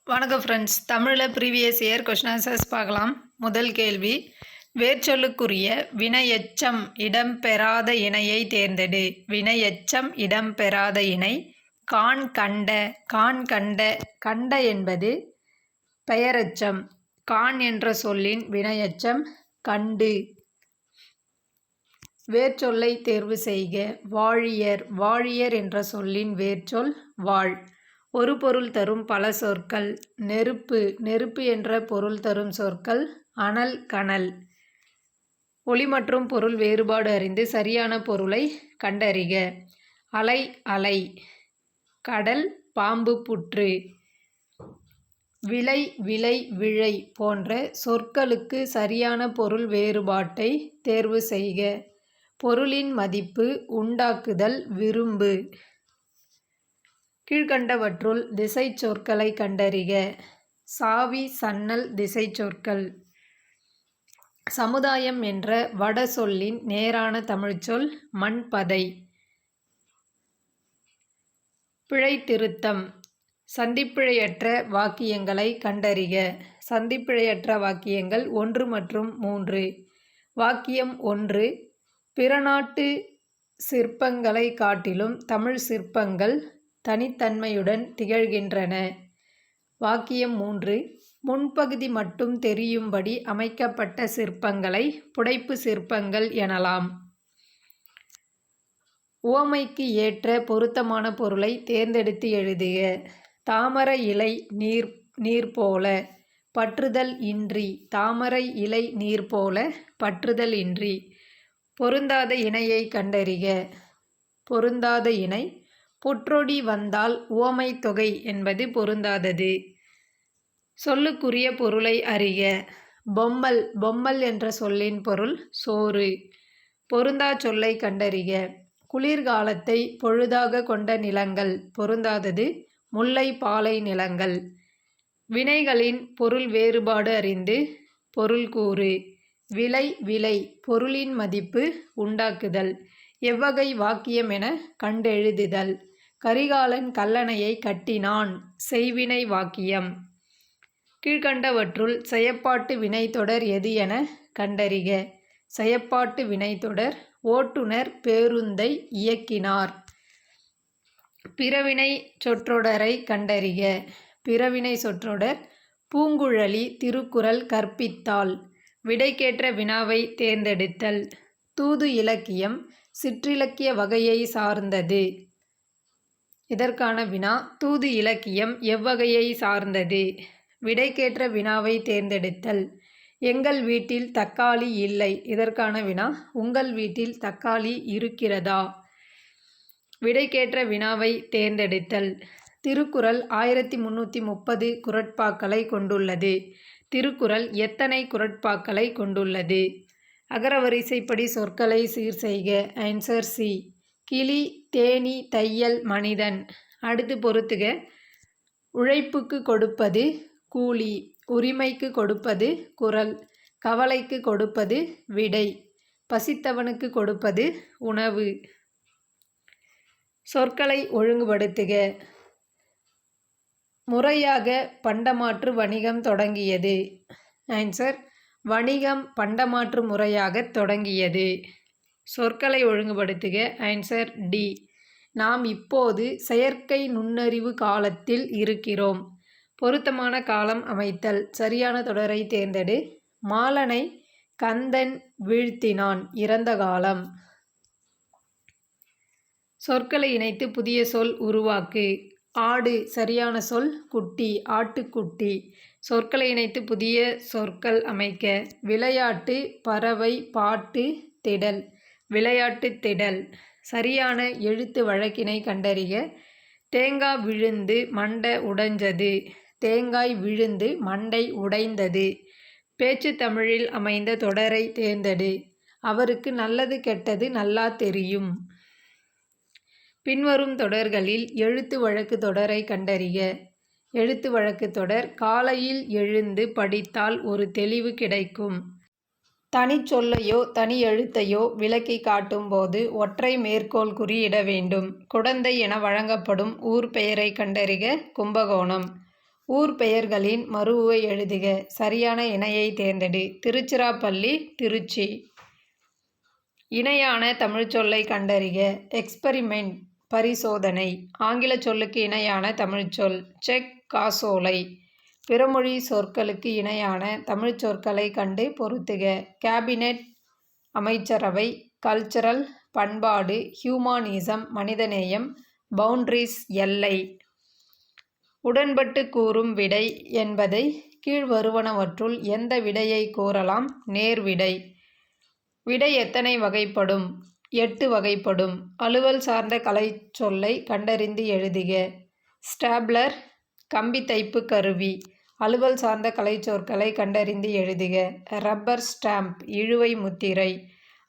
வணக்கம் ஃப்ரெண்ட்ஸ். தமிழில் previous year question answers பார்க்கலாம். முதல் கேள்வி, வேர்ச்சொல்லுக்குரிய வினையெச்சம் இடம்பெறாத இணையை தேர்ந்தெடு. வினையெச்சம் இடம்பெறாத இணை காண் கண்ட. காண் கண்ட. கண்ட என்பது பெயரெச்சம். காண் என்ற சொல்லின் வினையெச்சம் கண்டு. வேர்ச்சொல்லை தேர்வு செய்க. வாழியர். வாழியர் என்ற சொல்லின் வேர்ச்சொல் வாழ். ஒரு பொருள் தரும் பல சொற்கள். நெருப்பு. நெருப்பு என்ற பொருள் தரும் சொற்கள் அனல், கனல். ஒலி மற்றும் பொருள் வேறுபாடு அறிந்து சரியான பொருளை கண்டறிக. அலை, அலை. கடல், பாம்பு, புற்று. விலை, விலை, விழை போன்ற சொற்களுக்கு சரியான பொருள் வேறுபாட்டை தேர்வு செய்க. பொருளின் மதிப்பு, உண்டாக்குதல், விரும்பு. கீழ்கண்டவற்றுள் திசை சொற்களை கண்டறிக. சாவி, சன்னல் திசைச் சொற்கள். சமுதாயம் என்ற வட சொல்லின் நேரான தமிழ்ச்சொல் மண்பதை. பிழை திருத்தம். சந்திப்பிழையற்ற வாக்கியங்களை கண்டறிக. சந்திப்பிழையற்ற வாக்கியங்கள் 1 மற்றும் 3. வாக்கியம் 1, பிற நாட்டு சிற்பங்களை காட்டிலும் தமிழ் சிற்பங்கள் தனித்தன்மையுடன் திகழ்கின்றன. வாக்கியம் 3, முன்பகுதி மட்டும் தெரியும்படி அமைக்கப்பட்ட சிற்பங்களை புடைப்பு சிற்பங்கள் எனலாம். உவமைக்கு ஏற்ற பொருத்தமான பொருளை தேர்ந்தெடுத்து எழுதுக. தாமரை இலை நீர் போல, பற்றுதல் இன்றி. தாமரை இலை நீர் போல, பற்றுதல் இன்றி. பொருந்தாத இணையை கண்டறிக. பொருந்தாத இணை புற்றொடி வந்தால் உவமை தொகை என்பது பொருந்தாதது. சொல்லுக்குரிய பொருளை அறிக. பொம்மல். பொம்மல் என்ற சொல்லின் பொருள் சோறு. பொருந்தா சொல்லை கண்டறிக. குளிர்காலத்தை பொழுதாக கொண்ட நிலங்கள். பொருந்தாதது முல்லை, பாலை நிலங்கள். வினைகளின் பொருள் வேறுபாடு அறிந்து பொருள் கூறு. விலை, விலை. பொருளின் மதிப்பு, உண்டாக்குதல். எவ்வகை வாக்கியம் என கண்டெழுதுதல். கரிகாலன் கல்லணையை கட்டினான். செய்வினை வாக்கியம். கீழ்கண்டவற்றுள் செயப்பாட்டு வினைத்தொடர் எது என கண்டறிக. செயப்பாட்டு வினைத்தொடர் ஓட்டுநர் பேருந்தை இயக்கினார். பிறவினை சொற்றொடரை கண்டறிக. பிறவினை சொற்றொடர் பூங்குழலி திருக்குறள் கற்பித்தாள். விடைக்கேற்ற வினாவை தேர்ந்தெடுத்தல். தூது இலக்கியம் சிற்றிலக்கிய வகையை சார்ந்தது. இதற்கான வினா, தூது இலக்கியம் எவ்வகையை சார்ந்தது? விடைக்கேற்ற வினாவை தேர்ந்தெடுத்தல். எங்கள் வீட்டில் தக்காளி இல்லை. இதற்கான வினா, உங்கள் வீட்டில் தக்காளி இருக்கிறதா? விடைக்கேற்ற வினாவை தேர்ந்தெடுத்தல். திருக்குறள் 1330 குறட்பாக்களை கொண்டுள்ளது. திருக்குறள் எத்தனை குறட்பாக்களை கொண்டுள்ளது? அகரவரிசைப்படி சொற்களை சீர் செய்க. Answer C. கிளி, தேனீ, தையல், மனிதன். அடுத்து பொறுத்துக. உழைப்புக்கு கொடுப்பது கூலி. உரிமைக்கு கொடுப்பது குரல். கவலைக்கு கொடுப்பது விடை. பசித்தவனுக்கு கொடுப்பது உணவு. சொற்களை ஒழுங்குபடுத்துக. முறையாக பண்டமாற்று வணிகம் தொடங்கியது. ஆன்சர், வணிகம் பண்டமாற்று முறையாக தொடங்கியது. சொற்களை ஒழுங்குபடுத்துக. Answer D. நாம் இப்போது செயற்கை நுண்ணறிவு காலத்தில் இருக்கிறோம். பொருத்தமான காலம் அமைத்தல். சரியான தொடரை தேர்ந்தெடு. மாலனை கந்தன் வீழ்த்தினான். இறந்த காலம். சொற்களை இணைத்து புதிய சொல் உருவாக்கு. ஆடு. சரியான சொல் குட்டி. ஆட்டுக்குட்டி. சொற்களை இணைத்து புதிய சொற்கள் அமைக்க. விளையாட்டு, பறவை, பாட்டு, திடல். விளையாட்டு, திடல். சரியான எழுத்து வழக்கினை கண்டறிக. தேங்காய் விழுந்து மண்டை உடைஞ்சது. தேங்காய் விழுந்து மண்டை உடைந்தது. பேச்சு தமிழில் அமைந்த தொடரை தேர்ந்தெடு. அவருக்கு நல்லது கெட்டது நல்லா தெரியும். பின்வரும் தொடர்களில் எழுத்து வழக்கு தொடரை கண்டறிக. எழுத்து வழக்கு தொடர் காலையில் எழுந்து படித்தால் ஒரு தெளிவு கிடைக்கும். தனிச்சொல்லையோ தனி எழுத்தையோ விளக்கி காட்டும் போது ஒற்றை மேற்கோள் குறியிட வேண்டும். குடந்தை என வழங்கப்படும் ஊர் பெயரை கண்டறிக. கும்பகோணம். ஊர் பெயர்களின் மறுவுவை எழுதுக. சரியான இணையை தேர்ந்தெடு. திருச்சிராப்பள்ளி, திருச்சி. இணையான தமிழ்ச்சொல்லை கண்டறிக. எக்ஸ்பெரிமெண்ட், பரிசோதனை. ஆங்கில சொல்லுக்கு இணையான தமிழ்ச்சொல் செக், காசோலை. பிறமொழி சொற்களுக்கு இணையான தமிழ்ச் சொற்களை கண்டு பொருத்துக. கேபினெட், அமைச்சரவை. கல்ச்சரல், பண்பாடு. ஹியூமானிசம், மனிதநேயம். பவுண்டரிஸ், எல்லை. உடன்பட்டு கூறும் விடை என்பதை கீழ்வருவனவற்றுள் எந்த விடையை கூறலாம்? நேர்விடை. விடை எத்தனை வகைப்படும்? 8 வகைப்படும். அலுவல் சார்ந்த கலைச்சொல்லை கண்டறிந்து எழுதுக. ஸ்டாப்லர், கம்பி தைப்பு கருவி. அலுவல் சார்ந்த கலைச்சொற்களை கண்டறிந்து எழுதுக. ரப்பர் ஸ்டாம்ப், இழுவை முத்திரை.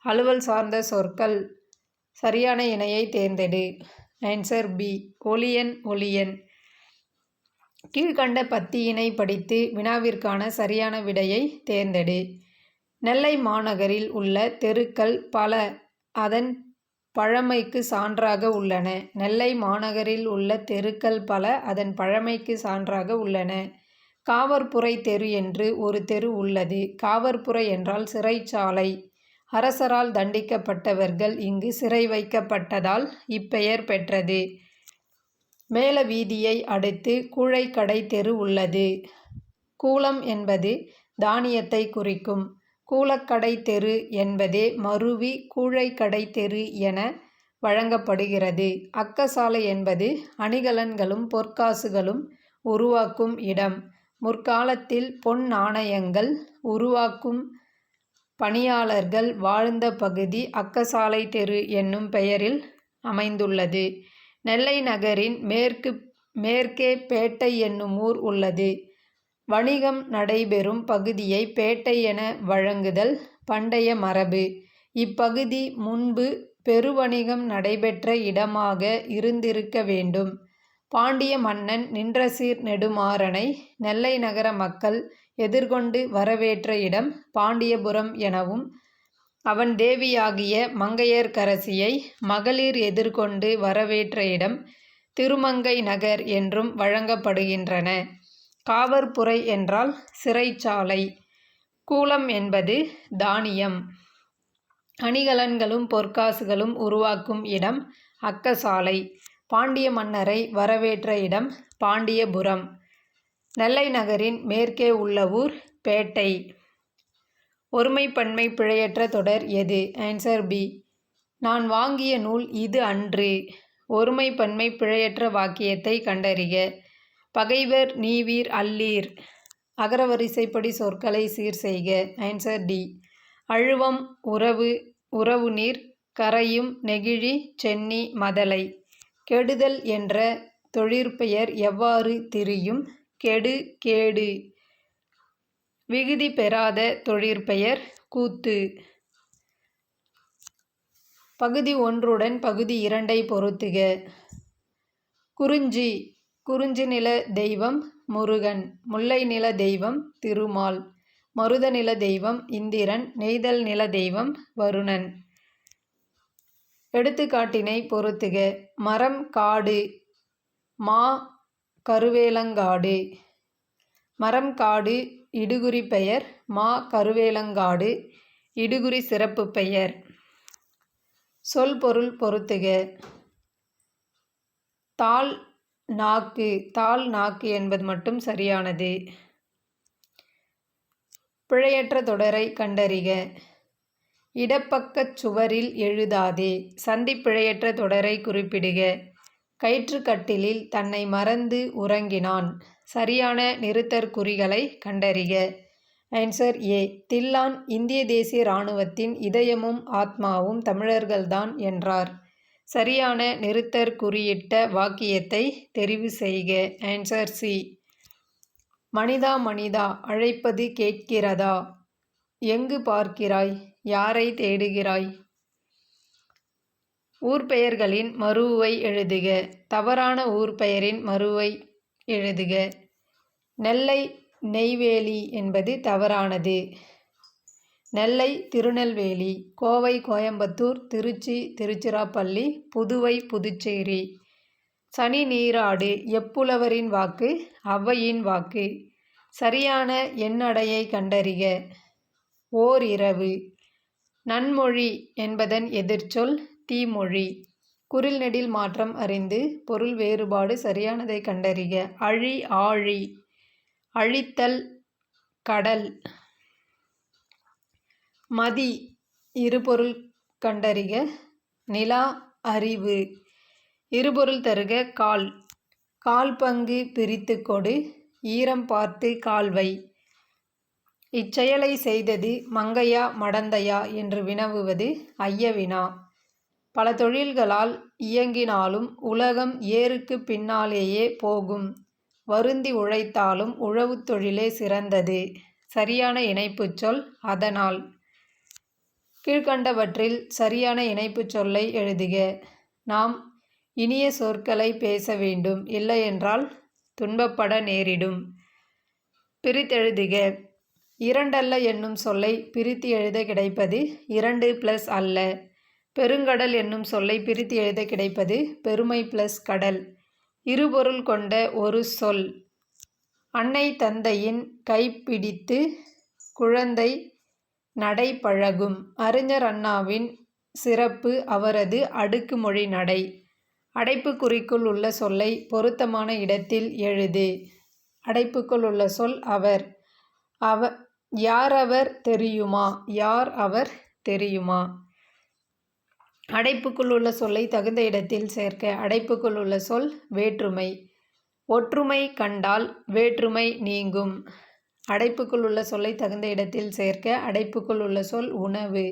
அலுவல் சார்ந்த சொற்கள். சரியான இணையை தேர்ந்தெடு. Answer B, ஒளியன், ஒளியன். கீழ்கண்ட பத்தியினை படித்து வினாவிற்கான சரியான விடையை தேர்ந்தெடு. நெல்லை மாநகரில் உள்ள தெருக்கள் பல அதன் பழமைக்கு சான்றாக உள்ளன. நெல்லை மாநகரில் உள்ள தெருக்கள் பல அதன் பழமைக்கு சான்றாக உள்ளன. காவற்புரை தெரு என்று ஒரு தெரு உள்ளது. காவற்புரை என்றால் சிறைச்சாலை. அரசரால் தண்டிக்கப்பட்டவர்கள் இங்கு சிறை வைக்கப்பட்டதால் இப்பெயர் பெற்றது. மேல வீதியை அடுத்து கூழைக்கடை தெரு உள்ளது. கூலம் என்பது தானியத்தை குறிக்கும். கூலக்கடை தெரு என்பதே மருவி கூழைக்கடை தெரு என வழங்கப்படுகிறது. அக்கசாலை என்பது அணிகலன்களும் பொற்காசுகளும் உருவாக்கும் இடம். முற்காலத்தில் பொன் நாணயங்கள் உருவாக்கும் பணியாளர்கள் வாழ்ந்த பகுதி அக்கசாலை தெரு என்னும் பெயரில் அமைந்துள்ளது. நெல்லை நகரின் மேற்கே பேட்டை என்னும் ஊர் உள்ளது. வணிகம் நடைபெறும் பகுதியை பேட்டை என வழங்குதல் பண்டைய மரபு. இப்பகுதி முன்பு பெருவணிகம் நடைபெற்ற இடமாக இருந்திருக்க வேண்டும். பாண்டிய மன்னன் நின்றசீர் நெடுமாறனை நெல்லை நகர மக்கள் எதிர்கொண்டு வரவேற்ற இடம் பாண்டியபுரம் எனவும், அவன் தேவியாகிய மங்கையர்க்கரசியை மகளிர் எதிர்கொண்டு வரவேற்ற இடம் திருமங்கை நகர் என்றும் வழங்கப்படுகின்றன. காவற்புரை என்றால் சிறைச்சாலை. கூலம் என்பது தானியம். அணிகலன்களும் பொற்காசுகளும் உருவாக்கும் இடம் அக்கசாலை. பாண்டிய மன்னரை வரவேற்ற இடம் பாண்டியபுரம். நெல்லை நகரின் மேற்கே உள்ள ஊர் பேட்டை. ஒருமைப்பன்மை பிழையற்ற தொடர் எது? ஆன்சர் பி, நான் வாங்கிய நூல் இது அன்று. ஒருமைப்பன்மை பிழையற்ற வாக்கியத்தை கண்டறிக. பகைவர் நீவீர் அல்லீர். அகரவரிசைப்படி சொற்களை சீர் செய்க. ஆன்சர் டி, அழுவம், உறவு, உறவு நீர், கரையும், நெகிழி, சென்னி, மதலை. கெடுதல் என்ற தொழிற்பெயர் எவ்வாறு திரியும்? கெடு, கேடு. விகுதி பெறாத தொழிற்பெயர் கூத்து. பகுதி 1 பகுதி 2 பொருத்துக. குறிஞ்சி. குறிஞ்சி நில தெய்வம் முருகன். முல்லை நில தெய்வம் திருமால். மருத நில தெய்வம் இந்திரன். நெய்தல் நில தெய்வம் வருணன். எடுத்துக்காட்டினை பொருத்துக. மரம், காடு. மா, கருவேலங்காடு. மரம், காடு இடுகுறி பெயர். மா, கருவேலங்காடு இடுகுறி சிறப்பு பெயர். சொல் பொருள் பொருத்துக. தாள், நாக்கு. தாள், நாக்கு என்பது மட்டும் சரியானது. பிழையற்ற தொடரை கண்டறிக. இடப்பக்கச் சுவரில் எழுதாதே. சந்தி பிழையற்ற தொடரை குறிப்பிடுக. கயிற்றுக்கட்டிலில் தன்னை மறந்து உறங்கினான். சரியான நிறுத்தற்குறிகளை கண்டறிக. ஆன்சர் ஏ, தில்லான் இந்திய தேசிய இராணுவத்தின் இதயமும் ஆத்மாவும் தமிழர்கள்தான் என்றார். சரியான நிறுத்தற்குறியிட்ட வாக்கியத்தை தெரிவு செய்க. ஆன்சர் சி, மனிதா மனிதா அழைப்பது கேட்கிறதா? எங்கு பார்க்கிறாய்? யாரை தேடுகிறாய்? ஊர்பெயர்களின் மறுவுவை எழுதுக. தவறான ஊர்பெயரின் மறுவை எழுதுக. நெல்லை, நெய்வேலி என்பது தவறானது. நெல்லை, திருநெல்வேலி. கோவை, கோயம்புத்தூர். திருச்சி, திருச்சிராப்பள்ளி. புதுவை, புதுச்சேரி. சனி நீராடு எப்புலவரின் வாக்கு ஔவையின் வாக்கு. சரியான எண்ணடையை கண்டறிக. ஓர் இரவு. நன்மொழி என்பதன் எதிர்ச்சொல் தீமொழி. குறில் நெடில் மாற்றம் அறிந்து பொருள் வேறுபாடு சரியானதை கண்டறிக. அழி ஆழி அழித்தல் கடல். மதி இருபொருள் கண்டறிக. நிலா அறிவு. இருபொருள் தருக. கால் கால் பங்கு பிரித்து கொடு. ஈரம் பார்த்து கால்வை. இச்செயலை செய்தது மங்கையா மடந்தையா என்று வினவுவது ஐய வினா. பல தொழில்களால் இயங்கினாலும் உலகம் ஏருக்கு பின்னாலேயே போகும். வருந்தி உழைத்தாலும் உழவுத் தொழிலே சிறந்தது. சரியான இணைப்புச் சொல் அதனால். கீழ்கண்டவற்றில் சரியான இணைப்புச் சொல்லை எழுதுக. நாம் இனிய சொற்களை பேச வேண்டும், இல்லையென்றால் துன்பப்பட நேரிடும். பிரித்தெழுதுக. இரண்டல்ல என்னும் சொல்லை பிரித்து எழுத கிடைப்பது 2 + அல்ல. பெருங்கடல் என்னும் சொல்லை பிரித்து எழுத கிடைப்பது பெருமை + கடல். இருபொருள் கொண்ட ஒரு சொல். அன்னை தந்தையின் கைப்பிடித்து குழந்தை நடை பழகும். அறிஞர் அண்ணாவின் சிறப்பு அவரது அடுக்குமொழி நடை. அடைப்புக்குறிக்குள் உள்ள சொல்லை பொருத்தமான இடத்தில் எழுது. அடைப்புக்குள் உள்ள சொல் அவர். யாரவர் தெரியுமா? யார் அவர் தெரியுமா? அடைப்புக்குள் உள்ள சொல்லை தகுந்த இடத்தில் சேர்க்க. அடைப்புக்குள் உள்ள சொல் வேற்றுமை. ஒற்றுமை கண்டால் வேற்றுமை நீங்கும். அடைப்புக்குள் உள்ள சொல்லை தகுந்த இடத்தில் சேர்க்க. அடைப்புக்குள் உள்ள சொல் உணவு.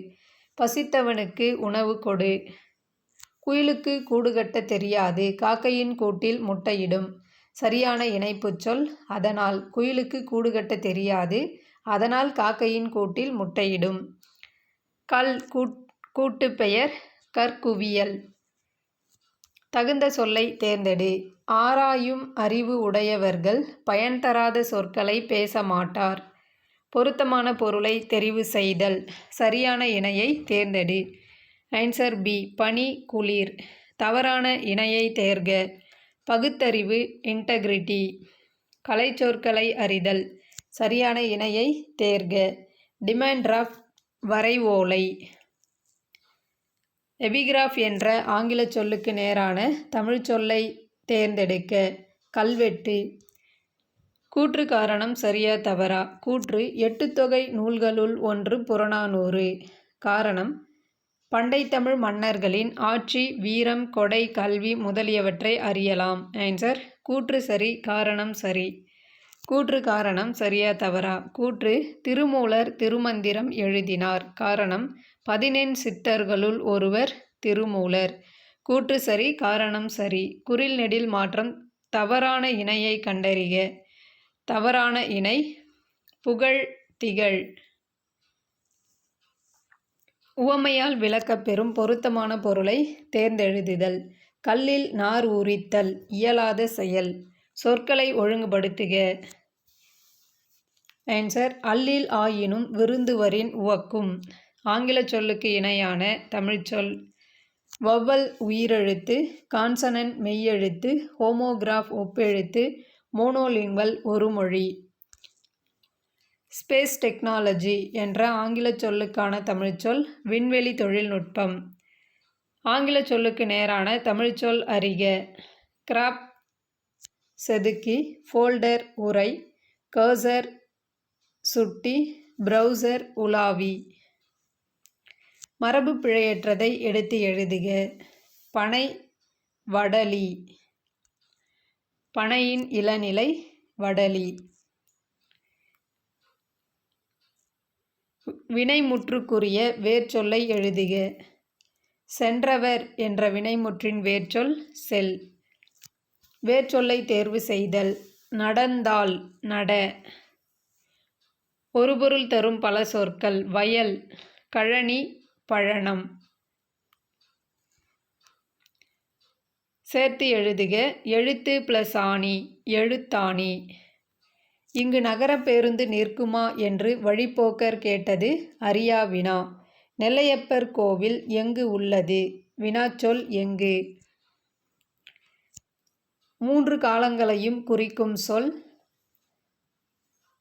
பசித்தவனுக்கு உணவு கொடு. குயிலுக்கு கூடு கட்ட தெரியாது, காக்கையின் கூட்டில் முட்டையிடும். சரியான இணைப்புச் சொல் அதனால். குயிலுக்கு கூடு கட்ட தெரியாது, அதனால் காக்கையின் கூட்டில் முட்டையிடும். கல் கூட்டுப்பெயர் கற்குவியல். தகுந்த சொல்லை தேர்ந்தெடு. ஆராயும் அறிவு உடையவர்கள் பயன் தராத சொற்களை பேச மாட்டார். பொருத்தமான பொருளை தெரிவு செய்தல். சரியான இணையை தேர்ந்தெடு. ஆன்சர் பி பனி குளிர். தவறான இணையை தேர்க. பகுத்தறிவு இன்டெகிரிட்டி. கலைச்சொற்களை அறிதல். சரியான இணையை தேர்க. Demand draft வரைவோலை. எபிகிராஃப் என்ற ஆங்கில சொல்லுக்கு நேரான தமிழ் சொல்லை தேர்ந்தெடுக்க. கல்வெட்டு. கூற்று காரணம் சரியா தவறா? கூற்று 8 தொகை நூல்களுள் ஒன்று புறநானூறு. காரணம் பண்டைத்தமிழ் மன்னர்களின் ஆட்சி, வீரம், கொடை, கல்வி முதலியவற்றை அறியலாம். ஆன்சர் கூற்று சரி, காரணம் சரி. கூற்று காரணம் சரியா தவறா? கூற்று திருமூலர் திருமந்திரம் எழுதினார். காரணம் 14 சித்தர்களுள் ஒருவர் திருமூலர். கூற்று சரி, காரணம் சரி. குறில் நெடில் மாற்றம் தவறான இணையை கண்டறிக. தவறான இணை புகழ் திகழ். உவமையால் விளக்கப்பெறும் பொருத்தமான பொருளை தேர்ந்தெழுதுதல். கல்லில் நார் உரித்தல் இயலாத செயல். சொற்களை ஒழுங்குபடுத்துக. ஆன்சர் அல்லில் ஆயினும் விருந்துவரின் உவக்கும். ஆங்கில சொல்லுக்கு இணையான தமிழ்ச்சொல். வவ்வல் உயிரெழுத்து, கான்சனன்ட் மெய்யெழுத்து, ஹோமோகிராஃப் ஒப்பெழுத்து, மோனோலிங்குவல் ஒரு மொழி. ஸ்பேஸ் டெக்னாலஜி என்ற ஆங்கில சொல்லுக்கான தமிழ்ச்சொல் விண்வெளி தொழில்நுட்பம். ஆங்கில சொல்லுக்கு நேரான தமிழ்ச்சொல் அறிக. கிராப் செதுக்கி, ஃபோல்டர் உரை, கர்சர் சுட்டி, பிரவுசர் உலாவி. மரபு பிழையற்றதை எடுத்து எழுதுக. பனை வடலி. பனையின் இளநிலை வடலி. வினைமுற்றுக்குரிய வேர்ச்சொல்லை எழுதுக. சென்றவர் என்ற வினைமுற்றின் வேர்ச்சொல் செல். வேர்ச்சொல்லை தேர்வு செய்தல். நடந்தால் நட. ஒரு பொருள் தரும் பல சொற்கள். வயல், கழனி, பழனம். சேர்த்து எழுதுக. எழுத்து + ஆணி எழுத்தாணி. இங்கு நகர பேருந்து நிற்குமா என்று வழிப்போக்கர் கேட்டது அறியா வினா. நெல்லையப்பர் கோவில் எங்கு உள்ளது? வினாச்சொல் எங்கு. 3 காலங்களையும் குறிக்கும் சொல்.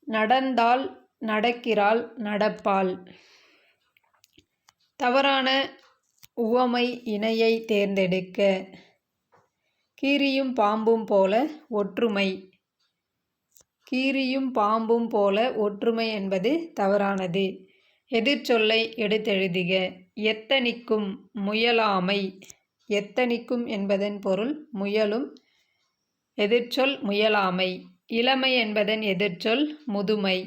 நடந்தாள், நடக்கிறாள், நடப்பாள். தவறான உவமை இணையை தேர்ந்தெடுக்க. கீரியும் பாம்பும் போல ஒற்றுமை. கீரியும் பாம்பும் போல ஒற்றுமை என்பது தவறானது. எதிர்ச்சொல்லை எடுத்தெழுதுக. எத்தனிக்கும், முயலாமை. எத்தனிக்கும் என்பதன் பொருள் முயலும். எதிர்ச்சொல் முயலாமை. இளமை என்பதன் எதிர்ச்சொல் முதுமை.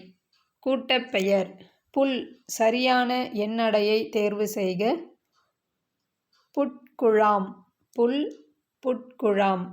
கூட்டப்பெயர். புல். சரியான எண்ணடையை தேர்வு செய்க. புட்குழாம். புல், புட்குழாம்.